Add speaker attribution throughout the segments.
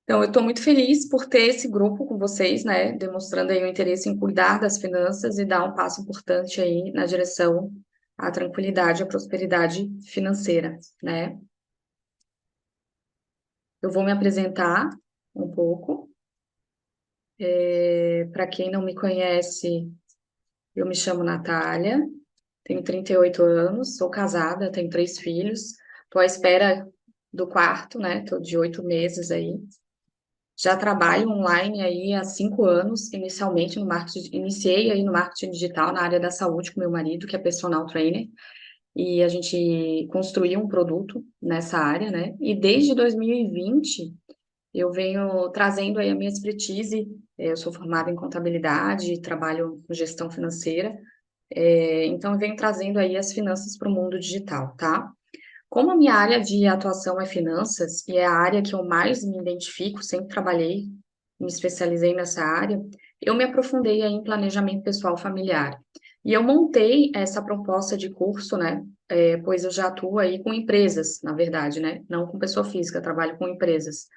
Speaker 1: Então, eu estou muito feliz por ter esse grupo com vocês, né, demonstrando aí o interesse em cuidar das finanças e dar um passo importante aí na direção à tranquilidade, à prosperidade financeira, né? Eu vou me apresentar um pouco. Para quem não me conhece, eu me chamo Natália, tenho 38 anos, sou casada, tenho 3 filhos, estou à espera do quarto, né? Estou de 8 meses aí. Já trabalho online aí há 5 anos, inicialmente no marketing, iniciei aí no marketing digital na área da saúde com meu marido, que é personal trainer, e a gente construiu um produto nessa área, né? E desde 2020 eu venho trazendo aí a minha expertise. Eu sou formada em contabilidade, trabalho com gestão financeira, então eu venho trazendo aí as finanças para o mundo digital, tá? Como a minha área de atuação é finanças, e é a área que eu mais me identifico, sempre trabalhei, me especializei nessa área, eu me aprofundei aí em planejamento pessoal familiar. E eu montei essa proposta de curso, né? Pois eu já atuo aí com empresas, na verdade, né? Não com pessoa física, trabalho com empresas,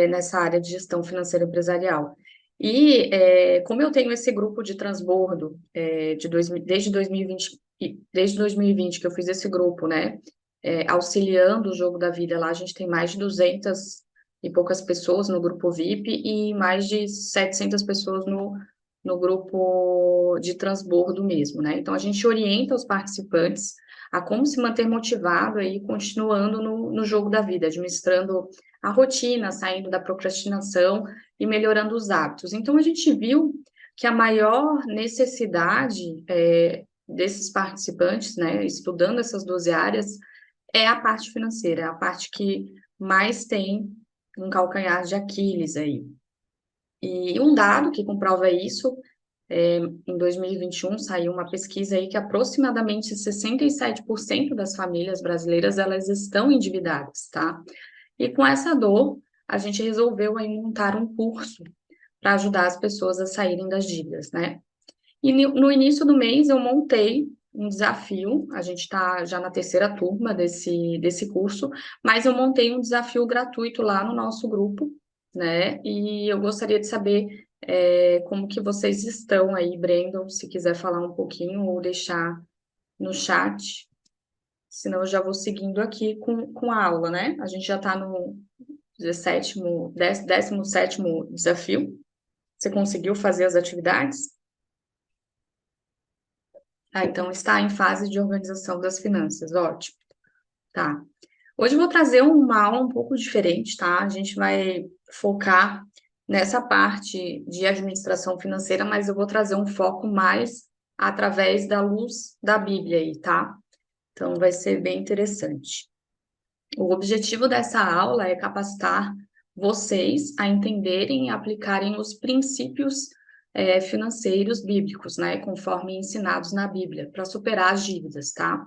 Speaker 1: nessa área de gestão financeira empresarial. E como eu tenho esse grupo de transbordo desde 2020, desde 2020 que eu fiz esse grupo, né, auxiliando o jogo da vida lá, a gente tem mais de 200 e poucas pessoas no grupo VIP e mais de 700 pessoas no grupo de transbordo mesmo, né? Então a gente orienta os participantes a como se manter motivado aí, continuando no jogo da vida, administrando a rotina, saindo da procrastinação e melhorando os hábitos. Então, a gente viu que a maior necessidade desses participantes, né, estudando essas 12 áreas, é a parte financeira, é a parte que mais tem um calcanhar de Aquiles aí. E um dado que comprova isso, em 2021 saiu uma pesquisa aí que aproximadamente 67% das famílias brasileiras, elas estão endividadas, tá? E com essa dor, a gente resolveu aí montar um curso para ajudar as pessoas a saírem das dívidas, né? E no início do mês eu montei um desafio, a gente está já na terceira turma desse curso, mas eu montei um desafio gratuito lá no nosso grupo, né? E eu gostaria de saber como que vocês estão aí, Brandon, se quiser falar um pouquinho ou deixar no chat, senão eu já vou seguindo aqui com a aula, né? A gente já está no 17º desafio. Você conseguiu fazer as atividades? Ah, então está em fase de organização das finanças. Ótimo. Tá. Hoje eu vou trazer uma aula um pouco diferente, tá? A gente vai focar nessa parte de administração financeira, mas eu vou trazer um foco mais através da luz da Bíblia aí, tá? Então vai ser bem interessante. O objetivo dessa aula é capacitar vocês a entenderem e aplicarem os princípios financeiros bíblicos, né, conforme ensinados na Bíblia, para superar as dívidas, tá?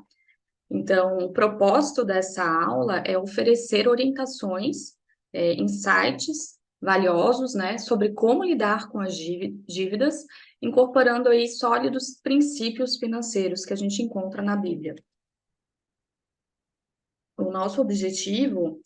Speaker 1: Então, o propósito dessa aula é oferecer orientações, insights valiosos, né, sobre como lidar com as dívidas, incorporando aí sólidos princípios financeiros que a gente encontra na Bíblia. O nosso objetivo,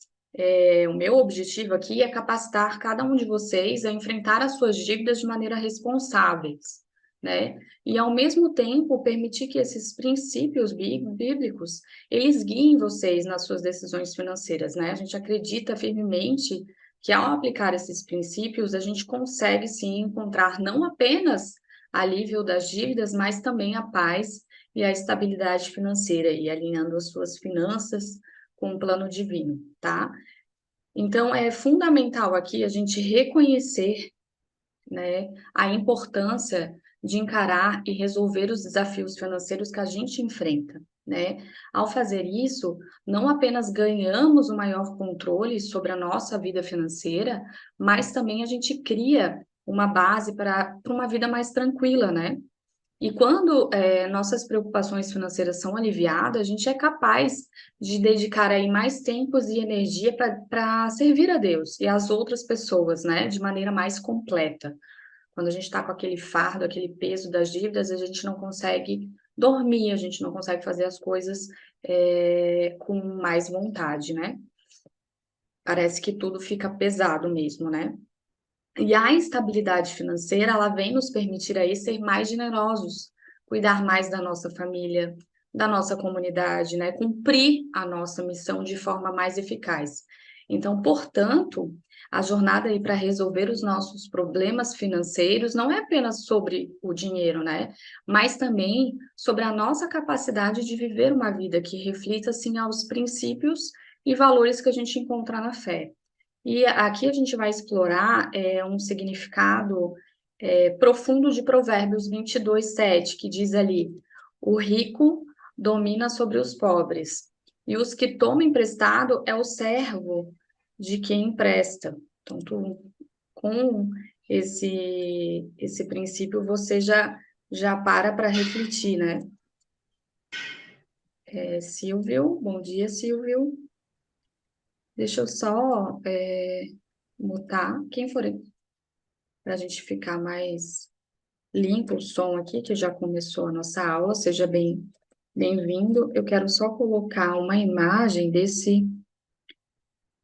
Speaker 1: o meu objetivo aqui é capacitar cada um de vocês a enfrentar as suas dívidas de maneira responsáveis, né? E ao mesmo tempo permitir que esses princípios bíblicos, eles guiem vocês nas suas decisões financeiras, né? A gente acredita firmemente que ao aplicar esses princípios, a gente consegue sim encontrar não apenas alívio das dívidas, mas também a paz e a estabilidade financeira, e alinhando as suas finanças com o plano divino, tá? Então, é fundamental aqui a gente reconhecer, né, a importância de encarar e resolver os desafios financeiros que a gente enfrenta, né? Ao fazer isso, não apenas ganhamos o maior controle sobre a nossa vida financeira, mas também a gente cria uma base para uma vida mais tranquila, né? E quando nossas preocupações financeiras são aliviadas, a gente é capaz de dedicar aí mais tempos e energia para servir a Deus e as outras pessoas, né, de maneira mais completa. Quando a gente está com aquele fardo, aquele peso das dívidas, a gente não consegue dormir, a gente não consegue fazer as coisas com mais vontade, né? Parece que tudo fica pesado mesmo, né? E a estabilidade financeira, ela vem nos permitir aí ser mais generosos, cuidar mais da nossa família, da nossa comunidade, né? Cumprir a nossa missão de forma mais eficaz. Então, portanto, a jornada aí para resolver os nossos problemas financeiros não é apenas sobre o dinheiro, né? Mas também sobre a nossa capacidade de viver uma vida que reflita, assim, aos princípios e valores que a gente encontra na fé. E aqui a gente vai explorar um significado profundo de Provérbios 22:7, que diz ali: o rico domina sobre os pobres, e os que tomam emprestado é o servo de quem empresta. Então, com esse princípio, você já para refletir, né? Silvio, bom dia, Silvio. Deixa eu só mutar. Quem for para a gente ficar mais limpo o som aqui, que já começou a nossa aula, seja bem-vindo. Eu quero só colocar uma imagem desse,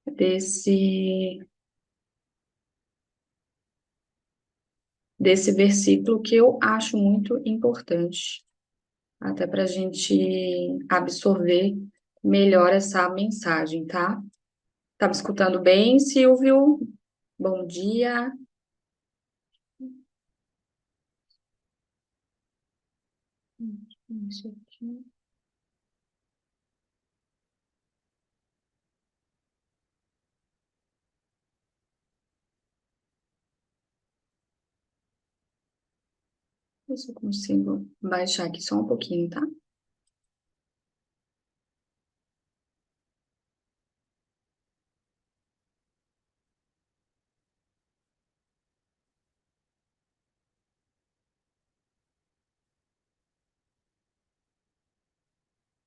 Speaker 1: desse versículo que eu acho muito importante, até para a gente absorver melhor essa mensagem, tá? Tá me escutando bem, Silvio? Bom dia. Isso aqui. Ver se eu consigo baixar aqui só um pouquinho, tá?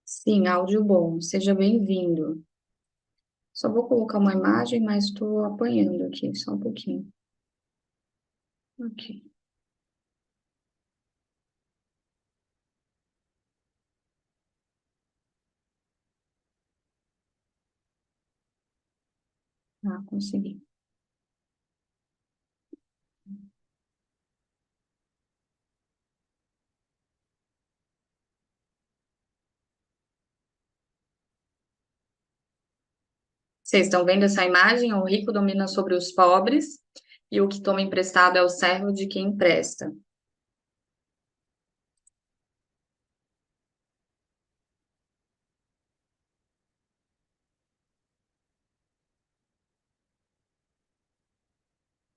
Speaker 1: Sim, áudio bom. Seja bem-vindo. Só vou colocar uma imagem, mas estou apanhando aqui, só um pouquinho. Ok, consegui. Vocês estão vendo essa imagem? O rico domina sobre os pobres e o que toma emprestado é o servo de quem empresta.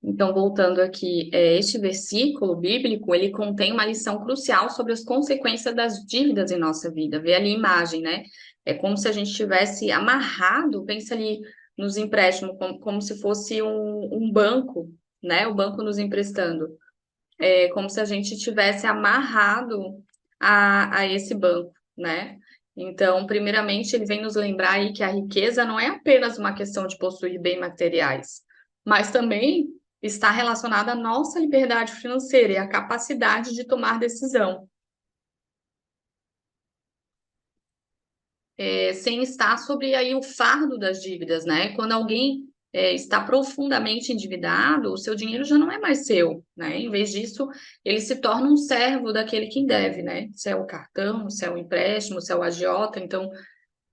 Speaker 1: Então, voltando aqui, este versículo bíblico, ele contém uma lição crucial sobre as consequências das dívidas em nossa vida. Vê ali a imagem, né? É como se a gente tivesse amarrado, pensa ali nos empréstimos, como se fosse um banco, né? O banco nos emprestando. É como se a gente tivesse amarrado a esse banco, né? Então, primeiramente, ele vem nos lembrar aí que a riqueza não é apenas uma questão de possuir bens materiais, mas também está relacionada à nossa liberdade financeira e à capacidade de tomar decisão, sem estar sobre aí o fardo das dívidas, né? Quando alguém está profundamente endividado, o seu dinheiro já não é mais seu, né? Em vez disso, ele se torna um servo daquele que deve, né? Se é o cartão, se é o empréstimo, se é o agiota. Então,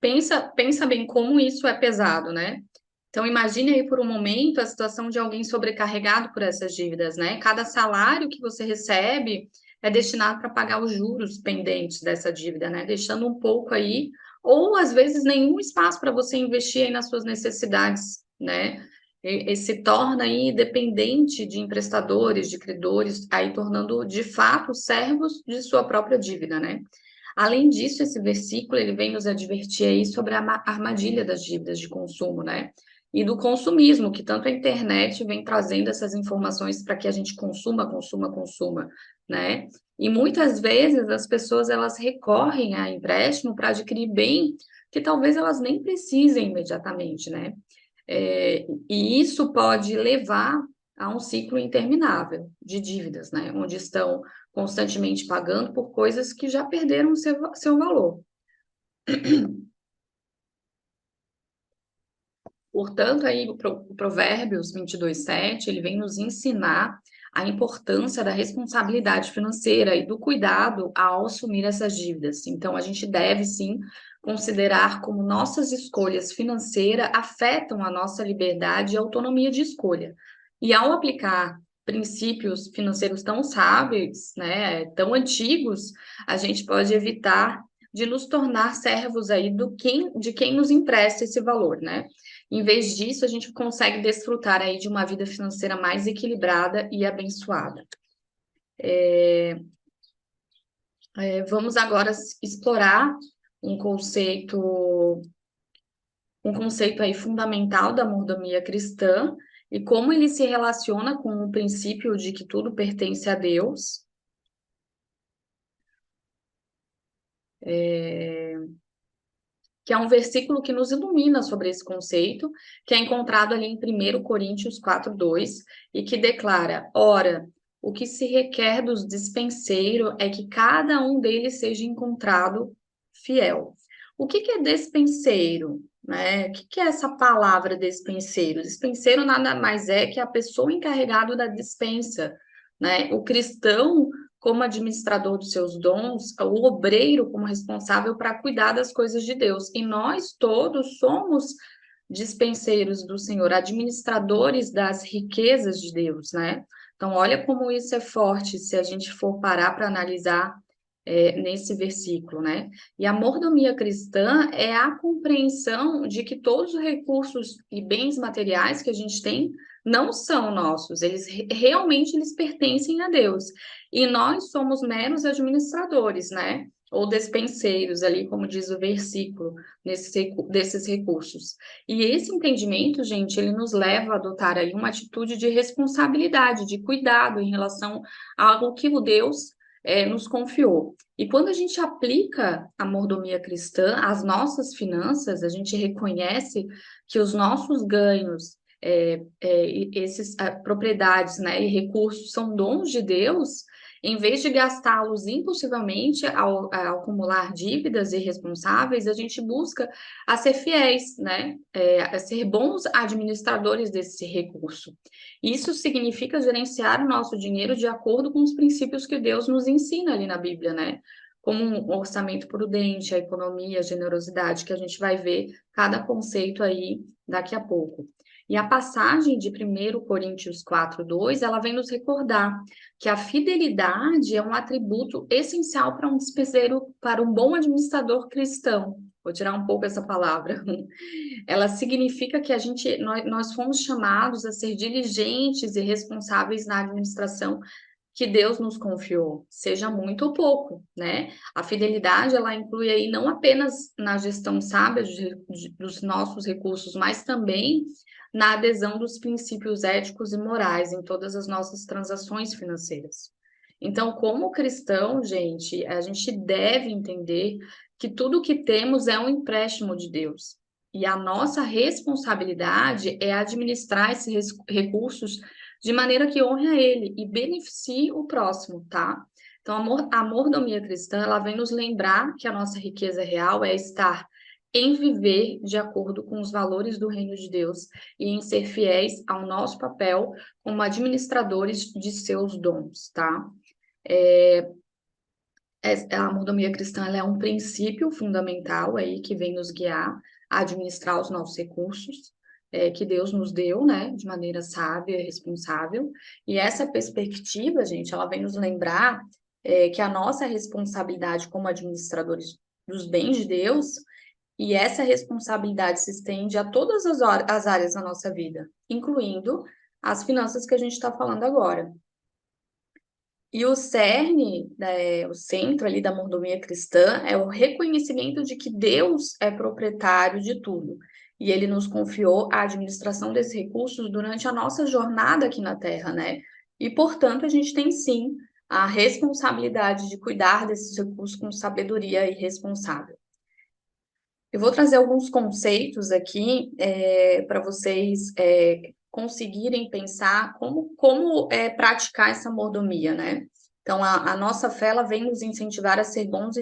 Speaker 1: pensa bem como isso é pesado, né? Então, imagine aí por um momento a situação de alguém sobrecarregado por essas dívidas, né? Cada salário que você recebe é destinado para pagar os juros pendentes dessa dívida, né? Deixando um pouco aí, ou às vezes nenhum espaço para você investir aí nas suas necessidades, né? E se torna aí dependente de emprestadores, de credores, aí tornando de fato servos de sua própria dívida, né? Além disso, esse versículo ele vem nos advertir aí sobre a armadilha das dívidas de consumo, né? E do consumismo, que tanto a internet vem trazendo essas informações para que a gente consuma, né? E muitas vezes as pessoas elas recorrem a empréstimo para adquirir bem que talvez elas nem precisem imediatamente, né? E isso pode levar a um ciclo interminável de dívidas, né? Onde estão constantemente pagando por coisas que já perderam seu valor. Portanto, aí o Provérbios 22:7, ele vem nos ensinar a importância da responsabilidade financeira e do cuidado ao assumir essas dívidas. Então, a gente deve, sim, considerar como nossas escolhas financeiras afetam a nossa liberdade e autonomia de escolha. E ao aplicar princípios financeiros tão sábios, né, tão antigos, a gente pode evitar de nos tornar servos aí de quem nos empresta esse valor, né? Em vez disso, a gente consegue desfrutar aí de uma vida financeira mais equilibrada e abençoada. Vamos agora explorar um conceito, um conceito aí fundamental da mordomia cristã e como ele se relaciona com o princípio de que tudo pertence a Deus. Que é um versículo que nos ilumina sobre esse conceito, que é encontrado ali em 1 Coríntios 4:2, e que declara: ora, o que se requer dos dispenseiros é que cada um deles seja encontrado fiel. O que é despenseiro? Né? O que é essa palavra despenseiro? Despenseiro nada mais é que a pessoa encarregada da dispensa, né? O cristão como administrador dos seus dons, o obreiro como responsável para cuidar das coisas de Deus. E nós todos somos dispenseiros do Senhor, administradores das riquezas de Deus, né? Então, olha como isso é forte se a gente for parar para analisar nesse versículo, né? E a mordomia cristã é a compreensão de que todos os recursos e bens materiais que a gente tem não são nossos, eles realmente eles pertencem a Deus. E nós somos meros administradores, né? Ou despenseiros, ali, como diz o versículo, desses recursos. E esse entendimento, gente, ele nos leva a adotar aí uma atitude de responsabilidade, de cuidado em relação a algo que o Deus nos confiou. E quando a gente aplica a mordomia cristã às nossas finanças, a gente reconhece que os nossos ganhos, essas propriedades, né, e recursos são dons de Deus, em vez de gastá-los impulsivamente ao acumular dívidas irresponsáveis, a gente busca a ser fiéis, né, a ser bons administradores desse recurso. Isso significa gerenciar o nosso dinheiro de acordo com os princípios que Deus nos ensina ali na Bíblia, né? Como um orçamento prudente, a economia, a generosidade, que a gente vai ver cada conceito aí daqui a pouco. E a passagem de 1 Coríntios 4:2, ela vem nos recordar que a fidelidade é um atributo essencial para um dispenseiro, para um bom administrador cristão. Vou tirar um pouco essa palavra. Ela significa que nós fomos chamados a ser diligentes e responsáveis na administração que Deus nos confiou, seja muito ou pouco, né? A fidelidade, ela inclui aí não apenas na gestão sábia dos nossos recursos, mas também na adesão dos princípios éticos e morais em todas as nossas transações financeiras. Então, como cristão, gente, a gente deve entender que tudo que temos é um empréstimo de Deus. E a nossa responsabilidade é administrar esses recursos de maneira que honre a ele e beneficie o próximo, tá? Então, a mordomia cristã, ela vem nos lembrar que a nossa riqueza real é estar em viver de acordo com os valores do reino de Deus e em ser fiéis ao nosso papel como administradores de seus dons, tá? A mordomia cristã, ela é um princípio fundamental aí que vem nos guiar a administrar os nossos recursos, que Deus nos deu, né, de maneira sábia e responsável. E essa perspectiva, gente, ela vem nos lembrar que a nossa responsabilidade como administradores dos bens de Deus, e essa responsabilidade se estende a todas as áreas da nossa vida, incluindo as finanças que a gente está falando agora. E o cerne, né, o centro ali da mordomia cristã é o reconhecimento de que Deus é proprietário de tudo. E ele nos confiou a administração desses recursos durante a nossa jornada aqui na Terra, né? E, portanto, a gente tem sim a responsabilidade de cuidar desses recursos com sabedoria e responsável. Eu vou trazer alguns conceitos aqui para vocês conseguirem pensar como praticar essa mordomia, né? Então, a nossa fé, ela vem nos incentivar a ser bons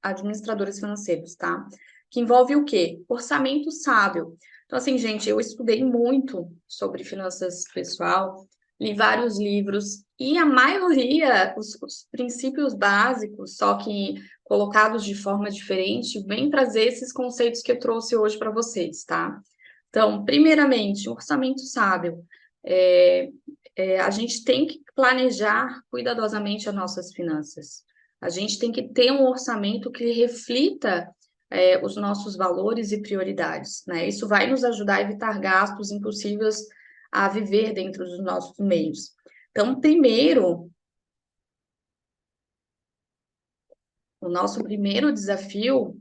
Speaker 1: administradores financeiros, tá? Que envolve o quê? Orçamento sábio. Então, assim, gente, eu estudei muito sobre finanças pessoal, li vários livros, e a maioria, os princípios básicos, só que colocados de forma diferente, vem trazer esses conceitos que eu trouxe hoje para vocês, tá? Então, primeiramente, orçamento sábio. É, a gente tem que planejar cuidadosamente as nossas finanças. A gente tem que ter um orçamento que reflita os nossos valores e prioridades, né? Isso vai nos ajudar a evitar gastos impossíveis a viver dentro dos nossos meios. Então, primeiro, o nosso primeiro desafio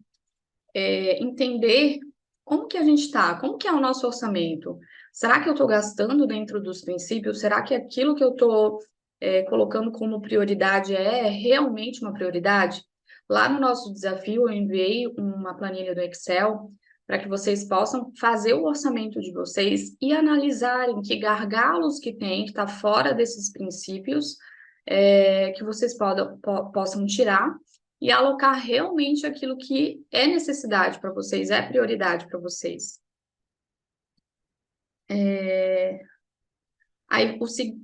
Speaker 1: entender como que a gente está, como que é o nosso orçamento. Será que eu estou gastando dentro dos princípios? Será que aquilo que eu estou colocando como prioridade é realmente uma prioridade? Lá no nosso desafio, eu enviei uma planilha do Excel para que vocês possam fazer o orçamento de vocês e analisarem que gargalos que tem, que está fora desses princípios, que vocês possam tirar e alocar realmente aquilo que é necessidade para vocês, é prioridade para vocês. Aí,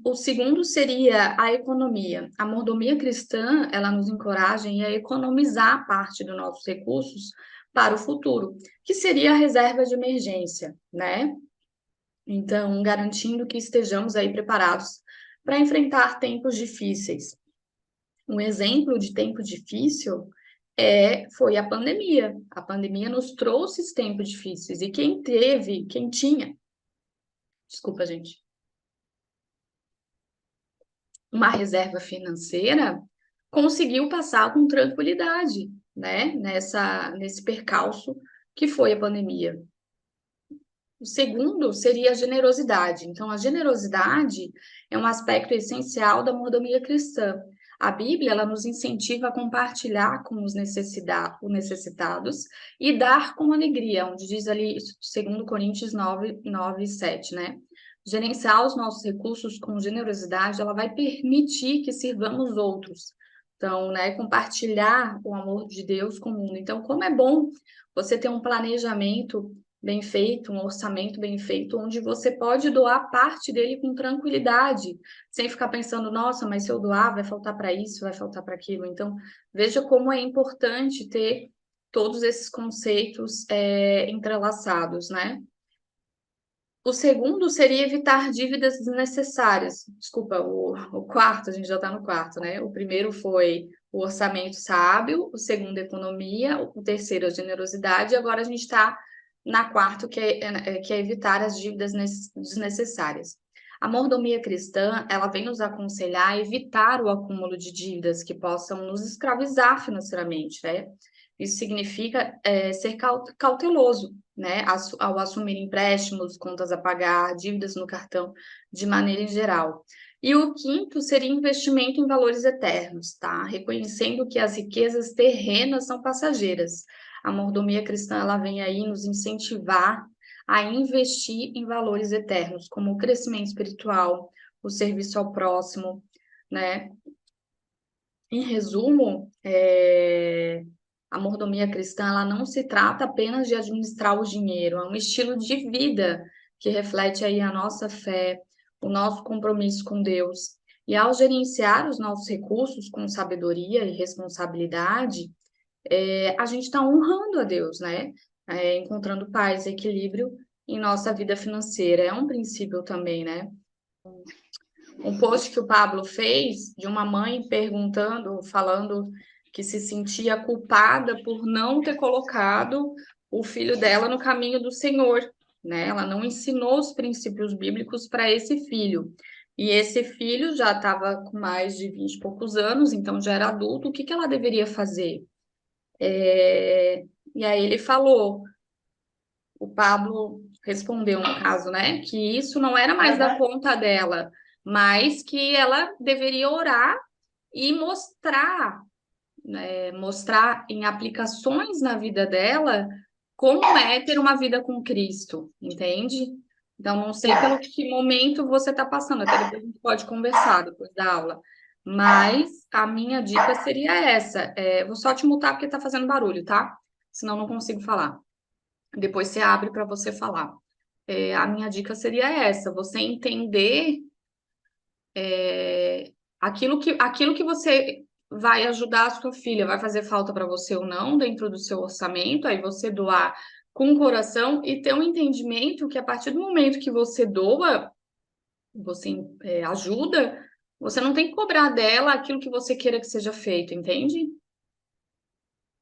Speaker 1: o segundo seria a economia. A mordomia cristã, ela nos encoraja a economizar parte dos nossos recursos para o futuro, que seria a reserva de emergência, né? Então, garantindo que estejamos aí preparados para enfrentar tempos difíceis. Um exemplo de tempo difícil foi a pandemia. A pandemia nos trouxe esses tempos difíceis. E quem tinha, desculpa, gente, uma reserva financeira, conseguiu passar com tranquilidade, né? Nesse percalço que foi a pandemia. O segundo seria a generosidade. Então, a generosidade é um aspecto essencial da mordomia cristã. A Bíblia, ela nos incentiva a compartilhar com os necessitados e dar com alegria, onde diz ali, 2 Coríntios 9, 7, né? Gerenciar os nossos recursos com generosidade, ela vai permitir que sirvamos outros. Então, né, compartilhar o amor de Deus com o mundo. Então, como é bom você ter um planejamento bem feito, um orçamento bem feito, onde você pode doar parte dele com tranquilidade, sem ficar pensando, nossa, mas se eu doar, vai faltar para isso, vai faltar para aquilo. Então, veja como é importante ter todos esses conceitos entrelaçados, né? O segundo seria evitar dívidas desnecessárias. Desculpa, o quarto, a gente já está no quarto, né? O primeiro foi o orçamento sábio, o segundo, economia, o terceiro, a generosidade, e agora a gente está na quarta, que é evitar as dívidas desnecessárias. A mordomia cristã, ela vem nos aconselhar a evitar o acúmulo de dívidas que possam nos escravizar financeiramente, né? Isso significa ser cauteloso, né, ao assumir empréstimos, contas a pagar, dívidas no cartão, de maneira em geral. E o quinto seria investimento em valores eternos, tá? Reconhecendo que as riquezas terrenas são passageiras. A mordomia cristã, ela vem aí nos incentivar a investir em valores eternos, como o crescimento espiritual, o serviço ao próximo, né? Em resumo, a mordomia cristã, ela não se trata apenas de administrar o dinheiro, é um estilo de vida que reflete aí a nossa fé, o nosso compromisso com Deus. E ao gerenciar os nossos recursos com sabedoria e responsabilidade, a gente está honrando a Deus, né? Encontrando paz e equilíbrio em nossa vida financeira. É um princípio também, né? Um post que o Pablo fez de uma mãe perguntando, falando que se sentia culpada por não ter colocado o filho dela no caminho do Senhor, né? Ela não ensinou os princípios bíblicos para esse filho. E esse filho já estava com mais de 20 e poucos anos, então já era adulto. O que que ela deveria fazer? E aí ele falou, o Pablo respondeu, no caso, né, que isso não era mais da conta dela, mas que ela deveria orar e mostrar em aplicações na vida dela como é ter uma vida com Cristo, entende? Então, não sei pelo que momento você está passando, até depois a gente pode conversar depois da aula. Mas a minha dica seria essa. Vou só te mutar porque está fazendo barulho, tá? Senão não consigo falar. Depois você abre para você falar. a minha dica seria essa: você entender aquilo que você vai ajudar a sua filha, vai fazer falta para você ou não dentro do seu orçamento, aí você doar com o coração e ter um entendimento que a partir do momento que você doa, você ajuda, você não tem que cobrar dela aquilo que você queira que seja feito, entende?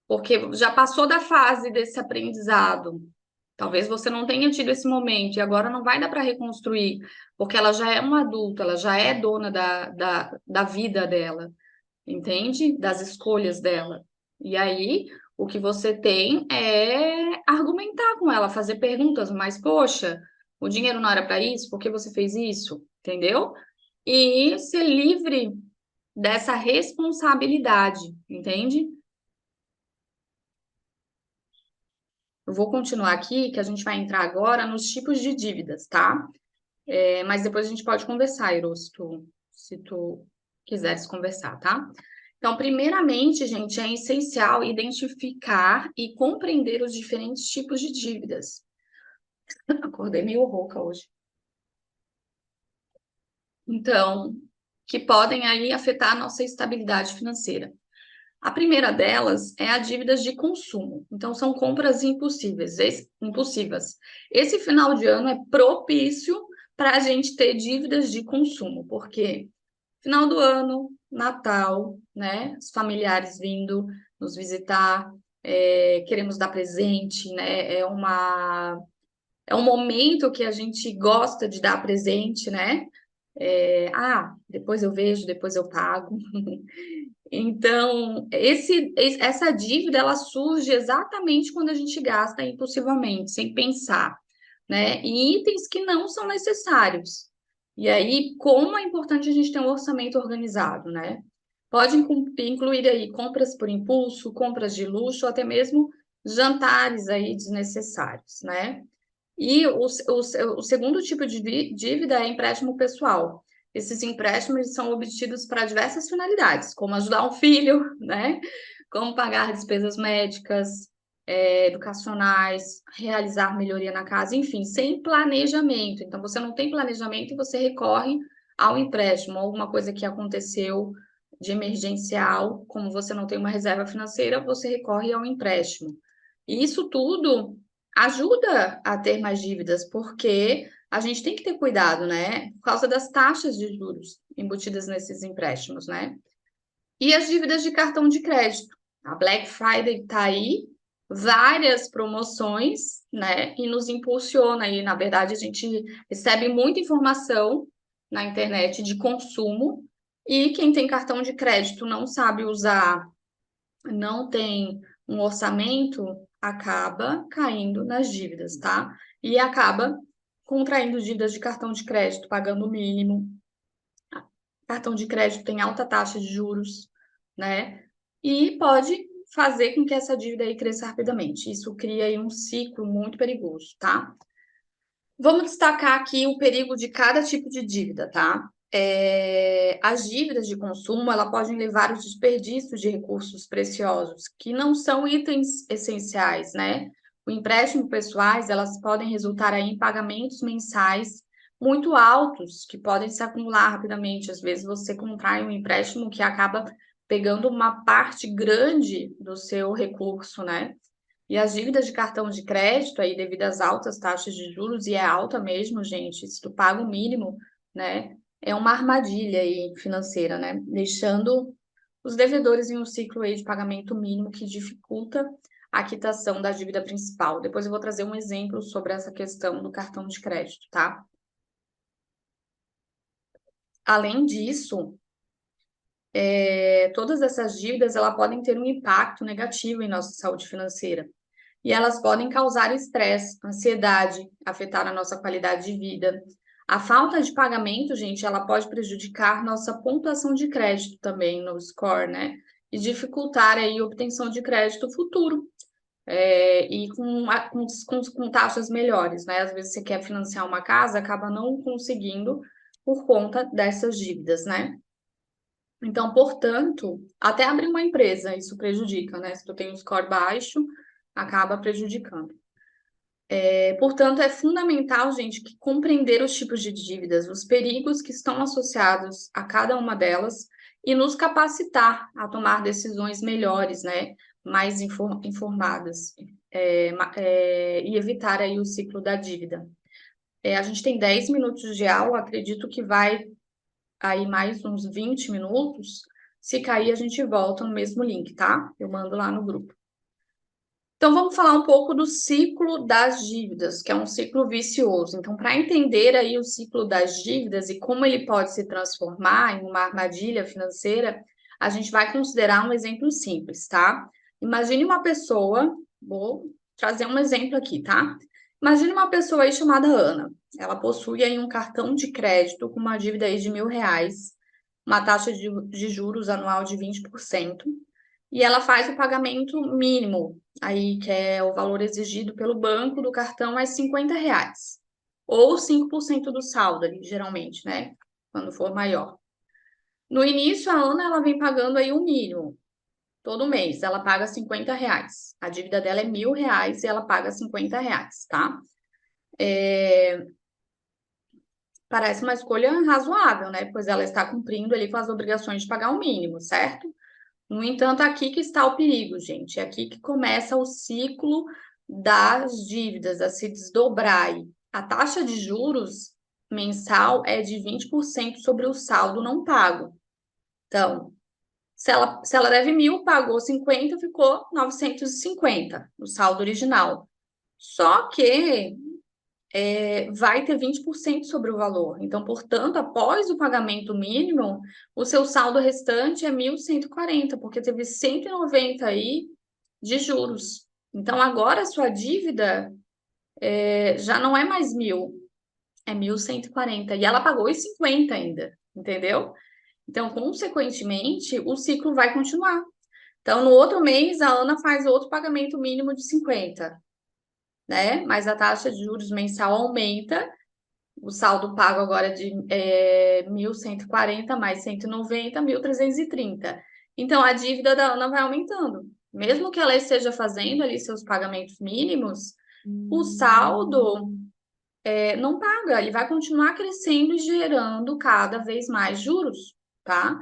Speaker 1: Porque já passou da fase desse aprendizado. Talvez você não tenha tido esse momento e agora não vai dar para reconstruir, porque ela já é uma adulta, ela já é dona da vida dela, entende? Das escolhas dela. E aí, o que você tem é argumentar com ela, fazer perguntas, mas, poxa, o dinheiro não era para isso, por que você fez isso? Entendeu? E ser livre dessa responsabilidade, entende? Eu vou continuar aqui, que a gente vai entrar agora nos tipos de dívidas, tá? Mas depois a gente pode conversar, Iro, se tu quiseres conversar, tá? Então, primeiramente, gente, é essencial identificar e compreender os diferentes tipos de dívidas. Acordei meio rouca hoje. Então, que podem aí afetar a nossa estabilidade financeira. A primeira delas é a dívidas de consumo. Então, são compras impulsivas. Esse final de ano é propício para a gente ter dívidas de consumo, porque final do ano, Natal, né? Os familiares vindo nos visitar, queremos dar presente, né? É um momento que a gente gosta de dar presente, né? Depois eu vejo, depois eu pago. Então, essa dívida ela surge exatamente quando a gente gasta impulsivamente, sem pensar, né? Em itens que não são necessários. E aí, como é importante a gente ter um orçamento organizado, né? Pode incluir aí compras por impulso, compras de luxo, ou até mesmo jantares aí desnecessários, né? E o segundo tipo de dívida é empréstimo pessoal. Esses empréstimos são obtidos para diversas finalidades, como ajudar um filho, né? Como pagar despesas médicas, educacionais, realizar melhoria na casa, enfim, sem planejamento. Então, você não tem planejamento e você recorre ao empréstimo, alguma coisa que aconteceu de emergencial, como você não tem uma reserva financeira, você recorre ao empréstimo. E isso tudo ajuda a ter mais dívidas, porque a gente tem que ter cuidado, né? Por causa das taxas de juros embutidas nesses empréstimos, né? E as dívidas de cartão de crédito. A Black Friday tá aí, várias promoções, né? E nos impulsiona aí. Na verdade, a gente recebe muita informação na internet de consumo, e quem tem cartão de crédito não sabe usar, não tem um orçamento, acaba caindo nas dívidas, tá? E acaba contraindo dívidas de cartão de crédito, pagando o mínimo. Cartão de crédito tem alta taxa de juros, né? E pode fazer com que essa dívida aí cresça rapidamente. Isso cria aí um ciclo muito perigoso, tá? Vamos destacar aqui o perigo de cada tipo de dívida, tá? As dívidas de consumo, ela podem levar ao desperdício de recursos preciosos, que não são itens essenciais, né? O empréstimo pessoais, elas podem resultar aí em pagamentos mensais muito altos, que podem se acumular rapidamente. Às vezes você contrai um empréstimo que acaba pegando uma parte grande do seu recurso, né? E as dívidas de cartão de crédito aí, devido às altas taxas de juros, e é alta mesmo, gente, se tu paga o mínimo, né, é uma armadilha aí financeira, né, deixando os devedores em um ciclo aí de pagamento mínimo que dificulta a quitação da dívida principal. Depois eu vou trazer um exemplo sobre essa questão do cartão de crédito, tá? Além disso, todas essas dívidas, elas podem ter um impacto negativo em nossa saúde financeira. E elas podem causar estresse, ansiedade, afetar a nossa qualidade de vida. A falta de pagamento, gente, ela pode prejudicar nossa pontuação de crédito também no score, né? E dificultar aí a obtenção de crédito futuro, e com taxas melhores, né? Às vezes você quer financiar uma casa, acaba não conseguindo por conta dessas dívidas, né? Então, portanto, até abrir uma empresa, isso prejudica, né? Se tu tem um score baixo, acaba prejudicando. Portanto, é fundamental, gente, que compreender os tipos de dívidas, os perigos que estão associados a cada uma delas e nos capacitar a tomar decisões melhores, né, mais informadas, e evitar aí o ciclo da dívida. A gente tem 10 minutos de aula, acredito que vai aí mais uns 20 minutos. Se cair, a gente volta no mesmo link, tá? Eu mando lá no grupo. Então, vamos falar um pouco do ciclo das dívidas, que é um ciclo vicioso. Então, para entender aí o ciclo das dívidas e como ele pode se transformar em uma armadilha financeira, a gente vai considerar um exemplo simples, tá? Imagine uma pessoa, vou trazer um exemplo aqui, tá? Imagine uma pessoa aí chamada Ana. Ela possui aí um cartão de crédito com uma dívida aí de R$ 1.000, uma taxa de juros anual de 20%, e ela faz o pagamento mínimo, aí que é o valor exigido pelo banco do cartão é R$ 50, ou 5% do saldo ali, geralmente, né? Quando for maior. No início, a Ana ela vem pagando aí o mínimo, todo mês, ela paga R$ 50. A dívida dela é R$ 1.000 e ela paga R$ 50, tá? Parece uma escolha razoável, né? Pois ela está cumprindo ali com as obrigações de pagar o mínimo, certo? No entanto, aqui que está o perigo, gente. É aqui que começa o ciclo das dívidas a se desdobrar aí. A taxa de juros mensal é de 20% sobre o saldo não pago. Então, se ela deve 1.000, pagou 50, ficou 950, o saldo original. Só que vai ter 20% sobre o valor. Então, portanto, após o pagamento mínimo, o seu saldo restante é 1.140, porque teve 190 aí de juros. Então, agora a sua dívida já não é mais 1.000, é 1.140. E ela pagou os 50 ainda, entendeu? Então, consequentemente, o ciclo vai continuar. Então, no outro mês, a Ana faz outro pagamento mínimo de 50, né? Mas a taxa de juros mensal aumenta. O saldo pago agora é de 1.140 mais 190, 1.330. Então, a dívida da Ana vai aumentando. Mesmo que ela esteja fazendo ali seus pagamentos mínimos, o saldo não paga, ele vai continuar crescendo e gerando cada vez mais juros, tá?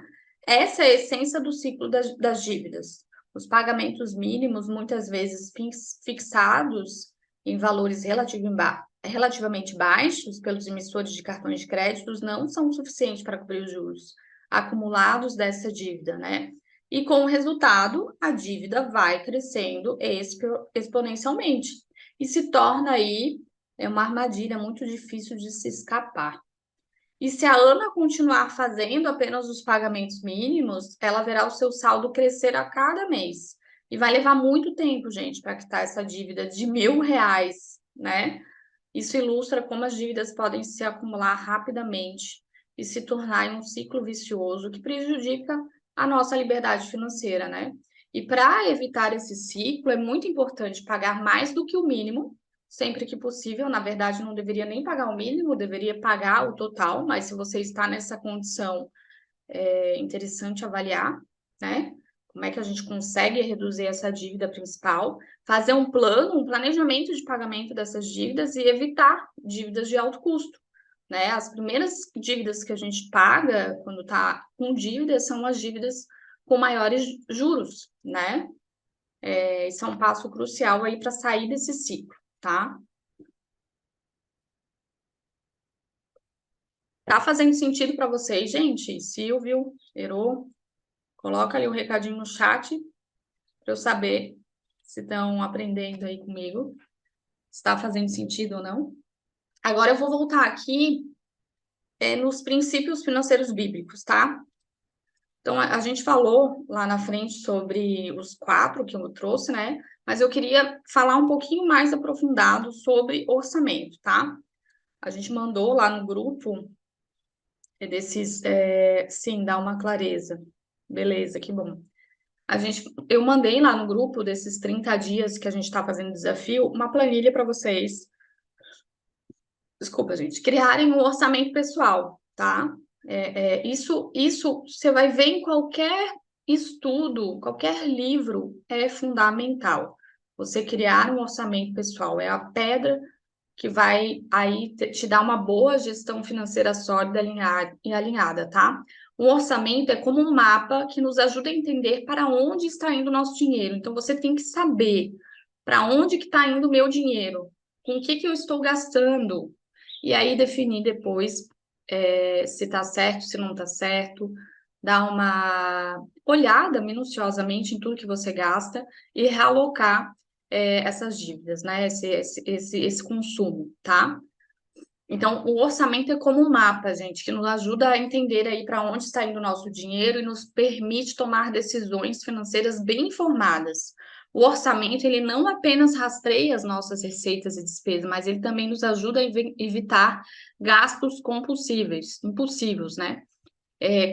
Speaker 1: Essa é a essência do ciclo das dívidas. Os pagamentos mínimos, muitas vezes fixados em valores relativamente baixos pelos emissores de cartões de créditos, não são suficientes para cobrir os juros acumulados dessa dívida, né? E com o resultado, a dívida vai crescendo exponencialmente e se torna aí uma armadilha muito difícil de se escapar. E se a Ana continuar fazendo apenas os pagamentos mínimos, ela verá o seu saldo crescer a cada mês. E vai levar muito tempo, gente, para quitar essa dívida de R$ 1.000, né? Isso ilustra como as dívidas podem se acumular rapidamente e se tornar em um ciclo vicioso que prejudica a nossa liberdade financeira, né? E para evitar esse ciclo, é muito importante pagar mais do que o mínimo, sempre que possível. Na verdade, não deveria nem pagar o mínimo, deveria pagar o total, mas se você está nessa condição, é interessante avaliar, né? Como é que a gente consegue reduzir essa dívida principal, fazer um plano, um planejamento de pagamento dessas dívidas e evitar dívidas de alto custo, né? As primeiras dívidas que a gente paga quando está com dívida são as dívidas com maiores juros, né? Isso é um passo crucial aí para sair desse ciclo, tá? Tá fazendo sentido para vocês, gente? Silvio, Herô, coloca ali um recadinho no chat para eu saber se estão aprendendo aí comigo, se está fazendo sentido ou não. Agora eu vou voltar aqui nos princípios financeiros bíblicos, tá? Então, a gente falou lá na frente sobre os quatro que eu trouxe, né? Mas eu queria falar um pouquinho mais aprofundado sobre orçamento, tá? A gente mandou lá no grupo desses, sim, dá uma clareza. Beleza, que bom. Eu mandei lá no grupo desses 30 dias que a gente está fazendo desafio, uma planilha para vocês, desculpa, gente, criarem um orçamento pessoal, tá? Isso você vai ver em qualquer estudo, qualquer livro, é fundamental. Você criar um orçamento pessoal é a pedra que vai aí te dar uma boa gestão financeira sólida e alinhada, tá? Um orçamento é como um mapa que nos ajuda a entender para onde está indo o nosso dinheiro. Então, você tem que saber para onde que está indo o meu dinheiro, com o que que eu estou gastando, e aí definir depois se está certo, se não está certo, dar uma olhada minuciosamente em tudo que você gasta e realocar essas dívidas, né? Esse consumo, tá? Então, o orçamento é como um mapa, gente, que nos ajuda a entender aí para onde está indo o nosso dinheiro e nos permite tomar decisões financeiras bem informadas. O orçamento, ele não apenas rastreia as nossas receitas e despesas, mas ele também nos ajuda a evitar gastos compulsíveis, impulsivos, né?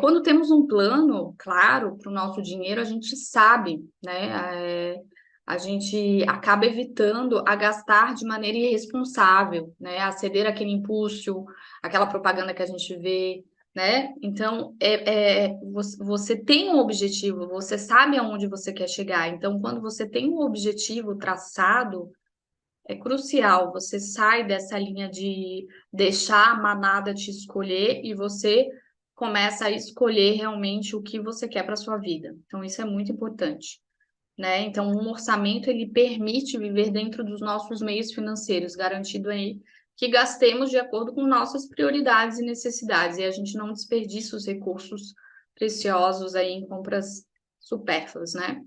Speaker 1: Quando temos um plano claro para o nosso dinheiro, a gente sabe, né? A gente acaba evitando a gastar de maneira irresponsável, né? A ceder aquele impulso, aquela propaganda que a gente vê, né? Então, você tem um objetivo, você sabe aonde você quer chegar. Então, quando você tem um objetivo traçado, é crucial. Você sai dessa linha de deixar a manada te escolher e você começa a escolher realmente o que você quer para sua vida. Então, isso é muito importante, né? Então, um orçamento ele permite viver dentro dos nossos meios financeiros, garantido aí que gastemos de acordo com nossas prioridades e necessidades e a gente não desperdiça os recursos preciosos aí em compras supérfluas, né?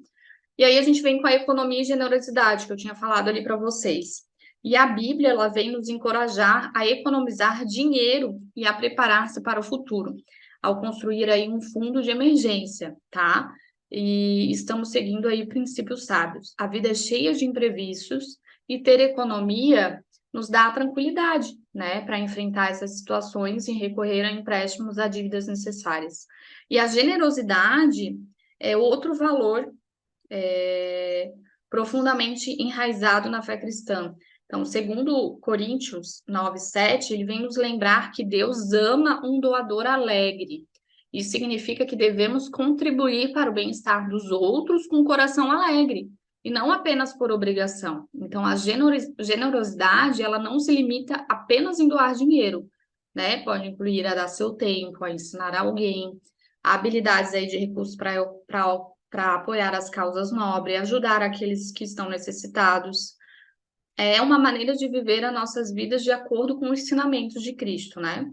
Speaker 1: E aí a gente vem com a economia e generosidade que eu tinha falado ali para vocês. E a Bíblia, ela vem nos encorajar a economizar dinheiro e a preparar-se para o futuro, ao construir aí um fundo de emergência, tá? E estamos seguindo aí princípios sábios. A vida é cheia de imprevistos e ter economia nos dá tranquilidade, né, para enfrentar essas situações e recorrer a empréstimos a dívidas necessárias. E a generosidade é outro valor profundamente enraizado na fé cristã. Então, segundo Coríntios 9:7, ele vem nos lembrar que Deus ama um doador alegre. Isso significa que devemos contribuir para o bem-estar dos outros com o coração alegre, e não apenas por obrigação. Então, a generosidade, ela não se limita apenas em doar dinheiro, né? Pode incluir a dar seu tempo, a ensinar alguém, habilidades aí de recursos para apoiar as causas nobres, ajudar aqueles que estão necessitados. É uma maneira de viver as nossas vidas de acordo com os ensinamentos de Cristo, né?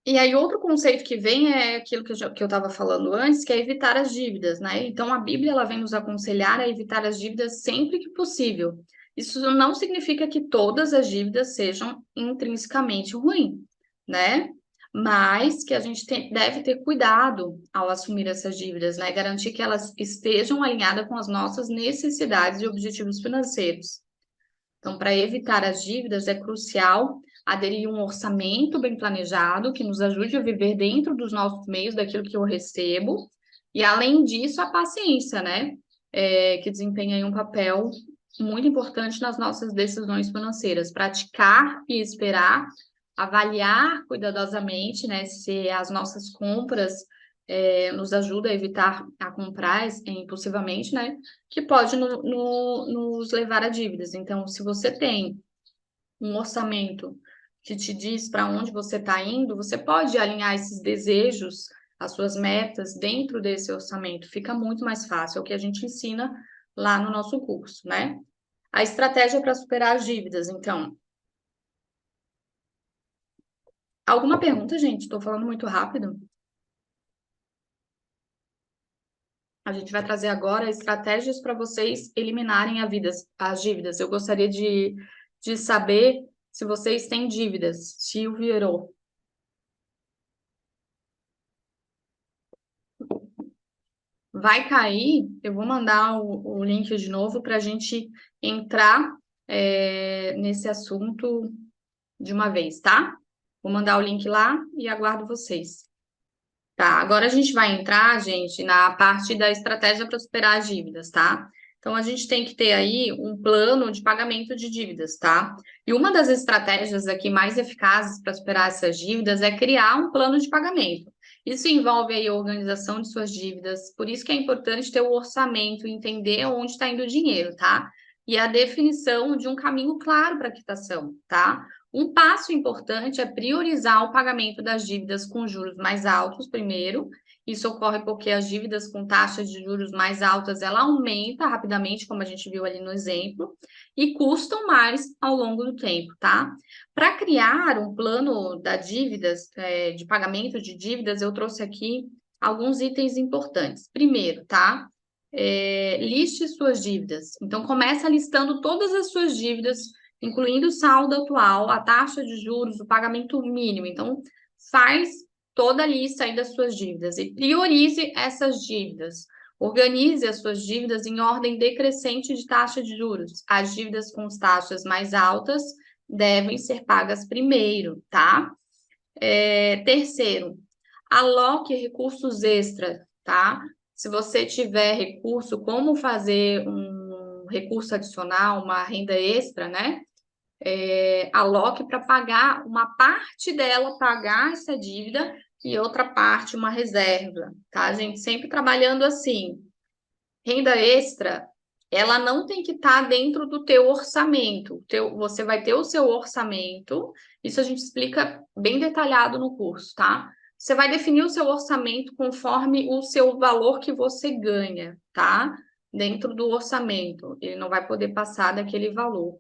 Speaker 1: E aí, outro conceito que vem é aquilo que eu estava falando antes, que é evitar as dívidas, né? Então, a Bíblia ela vem nos aconselhar a evitar as dívidas sempre que possível. Isso não significa que todas as dívidas sejam intrinsecamente ruins, né? Mas que a gente deve ter cuidado ao assumir essas dívidas, né? Garantir que elas estejam alinhadas com as nossas necessidades e objetivos financeiros. Então, para evitar as dívidas, é crucial aderir a um orçamento bem planejado, que nos ajude a viver dentro dos nossos meios, daquilo que eu recebo. E, além disso, a paciência, né? Que desempenha aí um papel muito importante nas nossas decisões financeiras. Praticar e esperar, avaliar cuidadosamente, né? Se as nossas compras nos ajuda a evitar a comprar impulsivamente, né? Que pode nos levar a dívidas. Então, se você tem um orçamento que te diz para onde você está indo, você pode alinhar esses desejos, as suas metas dentro desse orçamento. Fica muito mais fácil, é o que a gente ensina lá no nosso curso, né? A estratégia para superar as dívidas, então. Alguma pergunta, gente? Estou falando muito rápido. A gente vai trazer agora estratégias para vocês eliminarem as dívidas. Eu gostaria de saber se vocês têm dívidas. Silvio, vai cair. Eu vou mandar o link de novo para a gente entrar nesse assunto de uma vez, tá? Vou mandar o link lá e aguardo vocês. Tá, agora a gente vai entrar, gente, na parte da estratégia para superar as dívidas, tá? Então, a gente tem que ter aí um plano de pagamento de dívidas, tá? E uma das estratégias aqui mais eficazes para superar essas dívidas é criar um plano de pagamento. Isso envolve aí a organização de suas dívidas, por isso que é importante ter o orçamento, entender onde está indo o dinheiro, tá? E a definição de um caminho claro para a quitação, tá? Um passo importante é priorizar o pagamento das dívidas com juros mais altos primeiro. Isso ocorre porque as dívidas com taxas de juros mais altas, ela aumenta rapidamente, como a gente viu ali no exemplo, e custam mais ao longo do tempo, tá? Para criar um plano da dívidas, de pagamento de dívidas, eu trouxe aqui alguns itens importantes. Primeiro, tá? Liste suas dívidas. Então, começa listando todas as suas dívidas, incluindo o saldo atual, a taxa de juros, o pagamento mínimo. Então, faz toda a lista aí das suas dívidas e priorize essas dívidas. Organize as suas dívidas em ordem decrescente de taxa de juros. As dívidas com as taxas mais altas devem ser pagas primeiro, tá? Terceiro, aloque recursos extra, tá? Se você tiver recurso, como fazer um recurso adicional, uma renda extra, né? Aloque para pagar uma parte dela, pagar essa dívida e outra parte, uma reserva, tá, gente? Sempre trabalhando assim. Renda extra, ela não tem que estar dentro do teu orçamento. Você vai ter o seu orçamento, isso a gente explica bem detalhado no curso, tá? Você vai definir o seu orçamento conforme o seu valor que você ganha, tá? Dentro do orçamento. Ele não vai poder passar daquele valor.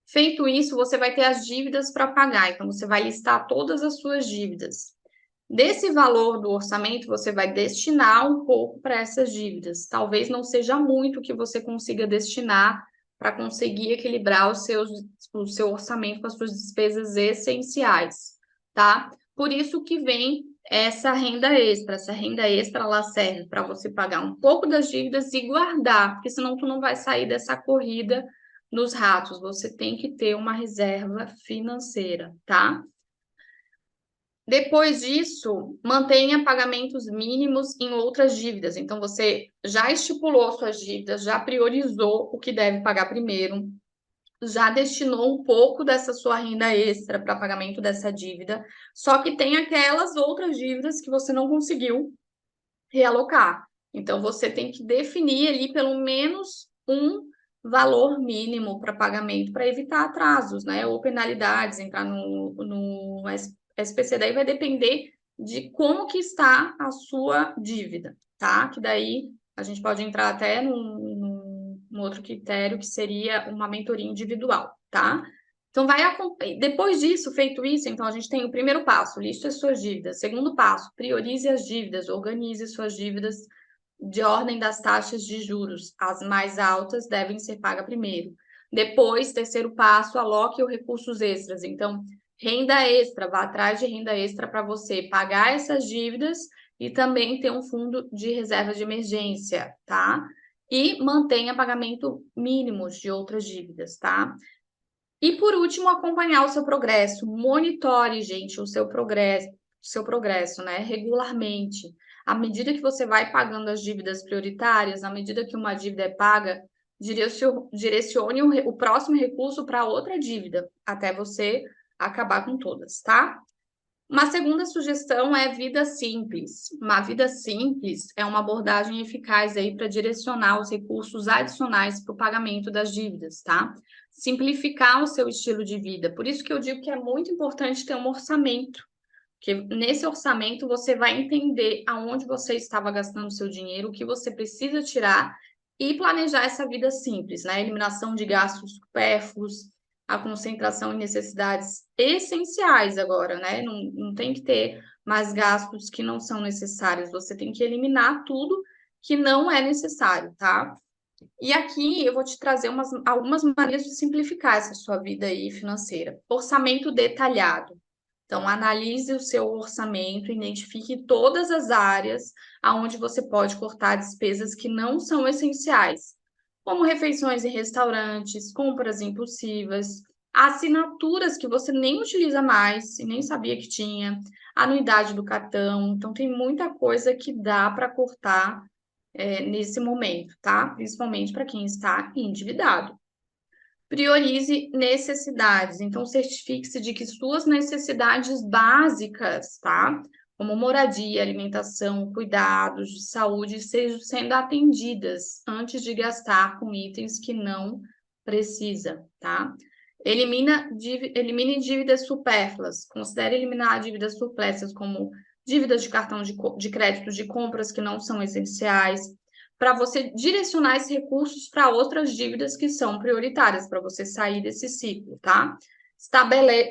Speaker 1: Feito isso, você vai ter as dívidas para pagar. Então, você vai listar todas as suas dívidas. Desse valor do orçamento, você vai destinar um pouco para essas dívidas. Talvez não seja muito que você consiga destinar para conseguir equilibrar o seu orçamento com as suas despesas essenciais, tá? Por isso que vem essa renda extra. Essa renda extra, ela serve para você pagar um pouco das dívidas e guardar, porque senão tu não vai sair dessa corrida nos ratos. Você tem que ter uma reserva financeira, tá? Depois disso, mantenha pagamentos mínimos em outras dívidas. Então, você já estipulou suas dívidas, já priorizou o que deve pagar primeiro, já destinou um pouco dessa sua renda extra para pagamento dessa dívida, só que tem aquelas outras dívidas que você não conseguiu realocar. Então, você tem que definir ali pelo menos um valor mínimo para pagamento para evitar atrasos, né? Ou penalidades, entrar no SPC. Daí vai depender de como que está a sua dívida, tá? Que daí a gente pode entrar até num outro critério que seria uma mentoria individual, tá? Então, depois disso, feito isso, então a gente tem o primeiro passo, liste as suas dívidas. Segundo passo, priorize as dívidas, organize suas dívidas de ordem das taxas de juros. As mais altas devem ser pagas primeiro. Depois, terceiro passo, aloque os recursos extras. Então, renda extra, vá atrás de renda extra para você pagar essas dívidas e também ter um fundo de reserva de emergência, tá? E mantenha pagamento mínimos de outras dívidas, tá? E por último, acompanhar o seu progresso. Monitore, gente, seu progresso, né, regularmente. À medida que você vai pagando as dívidas prioritárias, à medida que uma dívida é paga, direcione o próximo recurso para outra dívida, até você acabar com todas, tá? Uma segunda sugestão é vida simples. Uma vida simples é uma abordagem eficaz aí para direcionar os recursos adicionais para o pagamento das dívidas, tá? Simplificar o seu estilo de vida. Por isso que eu digo que é muito importante ter um orçamento, porque nesse orçamento você vai entender aonde você estava gastando o seu dinheiro, o que você precisa tirar e planejar essa vida simples, né? Eliminação de gastos supérfluos, a concentração em necessidades essenciais agora, né? Não tem que ter mais gastos que não são necessários, você tem que eliminar tudo que não é necessário, tá? E aqui eu vou te trazer algumas maneiras de simplificar essa sua vida aí financeira. Orçamento detalhado. Então, analise o seu orçamento, identifique todas as áreas aonde você pode cortar despesas que não são essenciais, como refeições em restaurantes, compras impulsivas, assinaturas que você nem utiliza mais e nem sabia que tinha, anuidade do cartão. Então, tem muita coisa que dá para cortar nesse momento, tá? Principalmente para quem está endividado. Priorize necessidades. Então, certifique-se de que suas necessidades básicas, tá? como moradia, alimentação, cuidados de saúde, sejam sendo atendidas antes de gastar com itens que não precisa, tá? Elimine dívidas supérfluas. Considere eliminar dívidas supérfluas, como dívidas de cartão de crédito de compras que não são essenciais, para você direcionar esses recursos para outras dívidas que são prioritárias, para você sair desse ciclo, tá?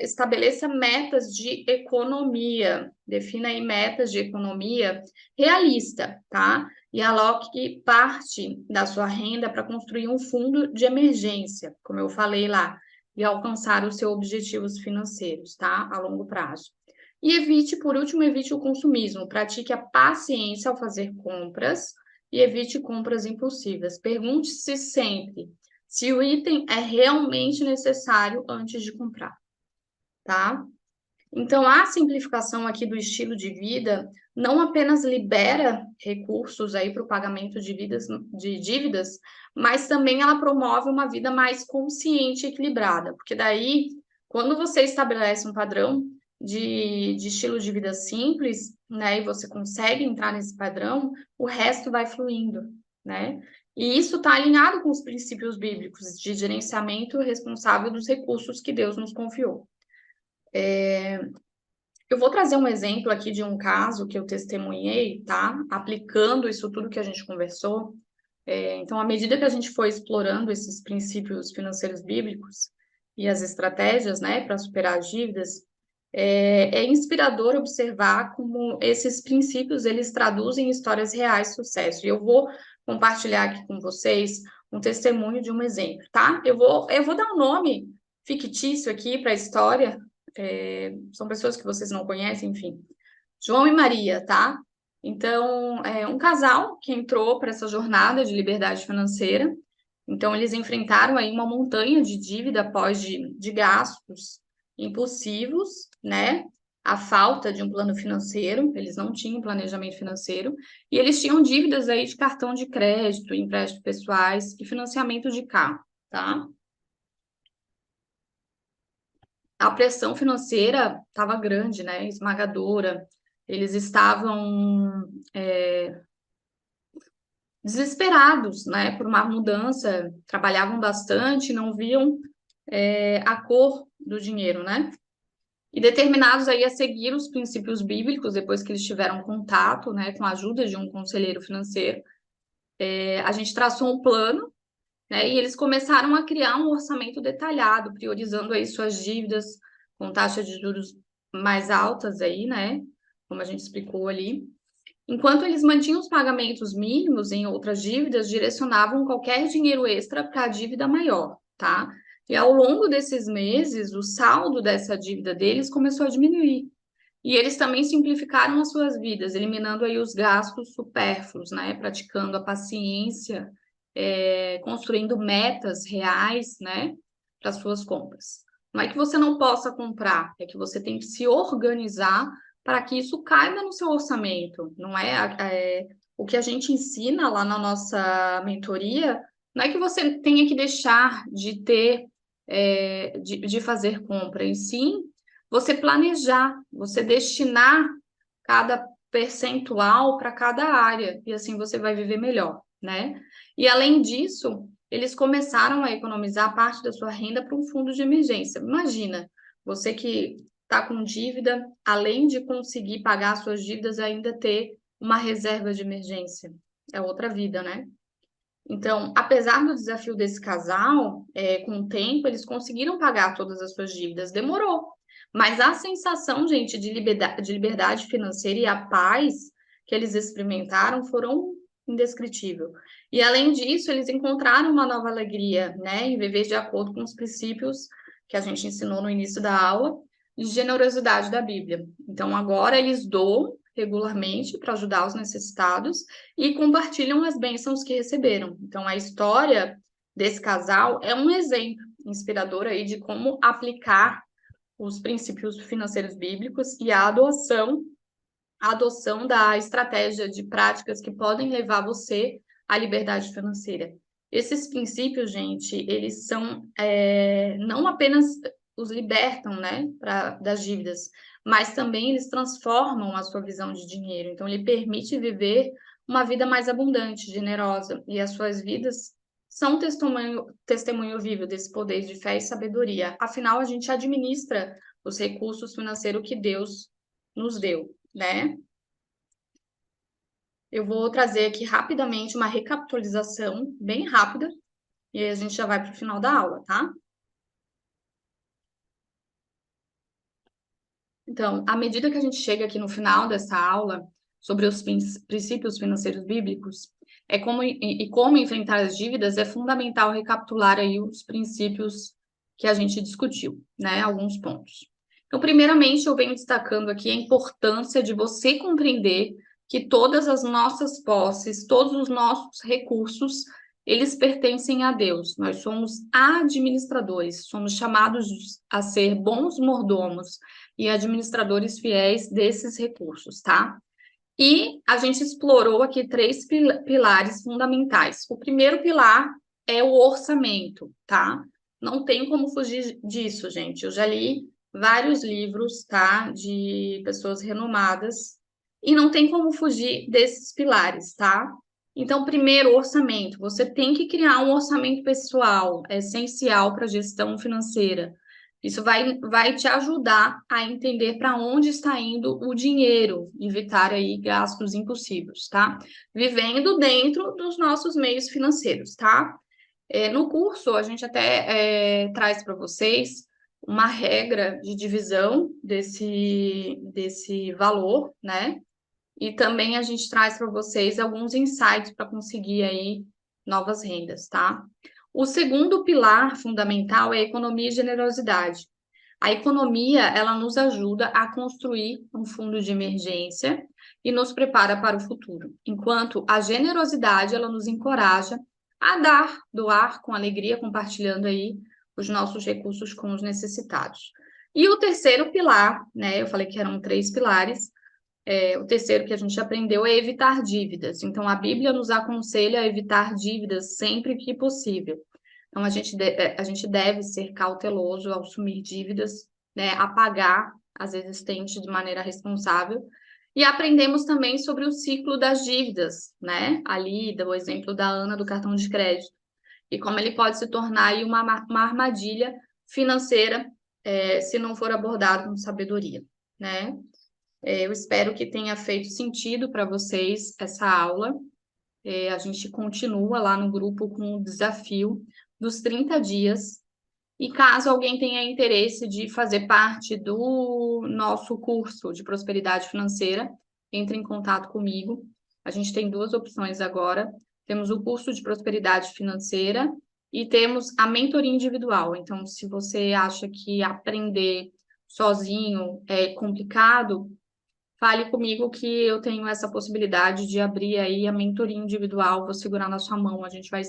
Speaker 1: Estabeleça metas de economia. Defina aí metas de economia realista, tá? E aloque parte da sua renda para construir um fundo de emergência, como eu falei lá, e alcançar os seus objetivos financeiros, tá? A longo prazo. E evite, por último, evite o consumismo. Pratique a paciência ao fazer compras e evite compras impulsivas. Pergunte-se sempre se o item é realmente necessário antes de comprar, tá? Então, a simplificação aqui do estilo de vida não apenas libera recursos aí para o pagamento de dívidas, mas também ela promove uma vida mais consciente e equilibrada, porque daí, quando você estabelece um padrão de estilo de vida simples, né, e você consegue entrar nesse padrão, o resto vai fluindo, né? E isso está alinhado com os princípios bíblicos de gerenciamento responsável dos recursos que Deus nos confiou. Eu vou trazer um exemplo aqui de um caso que eu testemunhei, tá? Aplicando isso tudo que a gente conversou. Então, à medida que a gente foi explorando esses princípios financeiros bíblicos e as estratégias, né, para superar as dívidas, é inspirador observar como esses princípios eles traduzem histórias reais de sucesso. E eu vou compartilhar aqui com vocês um testemunho de um exemplo, tá? Eu vou dar um nome fictício aqui para a história. São pessoas que vocês não conhecem, enfim. João e Maria, tá? Então, é um casal que entrou para essa jornada de liberdade financeira. Então, eles enfrentaram aí uma montanha de dívida após de gastos impulsivos, né? A falta de um plano financeiro, eles não tinham planejamento financeiro, e eles tinham dívidas aí de cartão de crédito, empréstimos pessoais e financiamento de carro, tá? A pressão financeira estava grande, né? Esmagadora. Eles estavam desesperados, né? Por uma mudança. Trabalhavam bastante, não viam a cor do dinheiro, né? E determinados aí a seguir os princípios bíblicos, depois que eles tiveram contato, né? Com a ajuda de um conselheiro financeiro, a gente traçou um plano, né? E eles começaram a criar um orçamento detalhado, priorizando aí suas dívidas com taxas de juros mais altas aí, né? Como a gente explicou ali. Enquanto eles mantinham os pagamentos mínimos em outras dívidas, direcionavam qualquer dinheiro extra para a dívida maior, tá? E ao longo desses meses, o saldo dessa dívida deles começou a diminuir. E eles também simplificaram as suas vidas, eliminando aí os gastos supérfluos, né? Praticando a paciência, construindo metas reais, né? Para as suas compras. Não é que você não possa comprar, é que você tem que se organizar para que isso caiba no seu orçamento. Não o que a gente ensina lá na nossa mentoria, não é que você tenha que deixar de ter, de fazer compra, e sim você planejar, você destinar cada percentual para cada área, e assim você vai viver melhor, né? E além disso, eles começaram a economizar parte da sua renda para um fundo de emergência. Imagina, você que está com dívida, além de conseguir pagar suas dívidas, ainda ter uma reserva de emergência. É outra vida, né? Então, apesar do desafio desse casal, com o tempo, eles conseguiram pagar todas as suas dívidas. Demorou. Mas a sensação, gente, de liberdade financeira e a paz que eles experimentaram foram indescritível. E, além disso, eles encontraram uma nova alegria, né, em viver de acordo com os princípios que a gente ensinou no início da aula, de generosidade da Bíblia. Então, agora eles doam regularmente para ajudar os necessitados e compartilham as bênçãos que receberam. Então, a história desse casal é um exemplo inspirador aí de como aplicar os princípios financeiros bíblicos e a adoção da estratégia de práticas que podem levar você à liberdade financeira. Esses princípios, gente, eles são não apenas os libertam, né, das dívidas, mas também eles transformam a sua visão de dinheiro. Então, ele permite viver uma vida mais abundante, generosa, e as suas vidas são testemunho vivo desse poder de fé e sabedoria. Afinal, a gente administra os recursos financeiros que Deus nos deu, né? Eu vou trazer aqui rapidamente uma recapitalização, bem rápida, e aí a gente já vai para o final da aula, tá? Então, à medida que a gente chega aqui no final dessa aula sobre os princípios financeiros bíblicos, e como enfrentar as dívidas, é fundamental recapitular aí os princípios que a gente discutiu, né? Alguns pontos. Então, primeiramente, eu venho destacando aqui a importância de você compreender que todas as nossas posses, todos os nossos recursos, eles pertencem a Deus. Nós somos administradores, somos chamados a ser bons mordomos e administradores fiéis desses recursos, tá? E a gente explorou aqui três pilares fundamentais. O primeiro pilar é o orçamento, tá? Não tem como fugir disso, gente. Eu já li vários livros, tá? De pessoas renomadas e não tem como fugir desses pilares, tá? Então, primeiro, orçamento. Você tem que criar um orçamento pessoal, é essencial para a gestão financeira. Isso vai te ajudar a entender para onde está indo o dinheiro, evitar aí gastos impossíveis, tá? Vivendo dentro dos nossos meios financeiros, tá? No curso, a gente até traz para vocês uma regra de divisão desse valor, né? E também a gente traz para vocês alguns insights para conseguir aí novas rendas, tá? O segundo pilar fundamental é a economia e generosidade. A economia, ela nos ajuda a construir um fundo de emergência e nos prepara para o futuro, enquanto a generosidade, ela nos encoraja a doar com alegria, compartilhando aí os nossos recursos com os necessitados. E o terceiro pilar, né, eu falei que eram três pilares, o terceiro que a gente aprendeu é evitar dívidas. Então, a Bíblia nos aconselha a evitar dívidas sempre que possível. Então, a gente deve ser cauteloso ao assumir dívidas, né, a pagar as existentes de maneira responsável. E aprendemos também sobre o ciclo das dívidas, né? Ali, do exemplo da Ana do cartão de crédito. E como ele pode se tornar aí uma armadilha financeira, se não for abordado com sabedoria, né? Eu espero que tenha feito sentido para vocês essa aula. A gente continua lá no grupo com o desafio dos 30 dias. E caso alguém tenha interesse de fazer parte do nosso curso de prosperidade financeira, entre em contato comigo. A gente tem duas opções agora. Temos o curso de prosperidade financeira e temos a mentoria individual. Então, se você acha que aprender sozinho é complicado, fale comigo que eu tenho essa possibilidade de abrir aí a mentoria individual, vou segurar na sua mão, a gente vai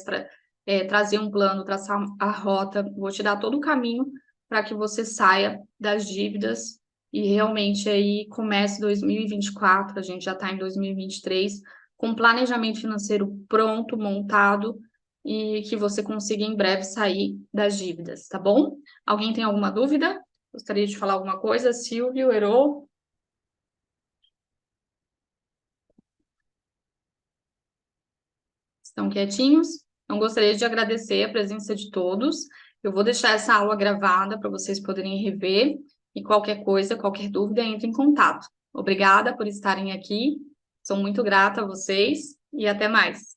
Speaker 1: trazer um plano, traçar a rota, vou te dar todo o caminho para que você saia das dívidas e realmente aí comece 2024, a gente já está em 2023, com planejamento financeiro pronto, montado, e que você consiga em breve sair das dívidas, tá bom? Alguém tem alguma dúvida? Gostaria de falar alguma coisa? Silvio, Herô? Estão quietinhos? Então, gostaria de agradecer a presença de todos. Eu vou deixar essa aula gravada para vocês poderem rever e qualquer coisa, qualquer dúvida, entre em contato. Obrigada por estarem aqui. Sou muito grata a vocês e até mais.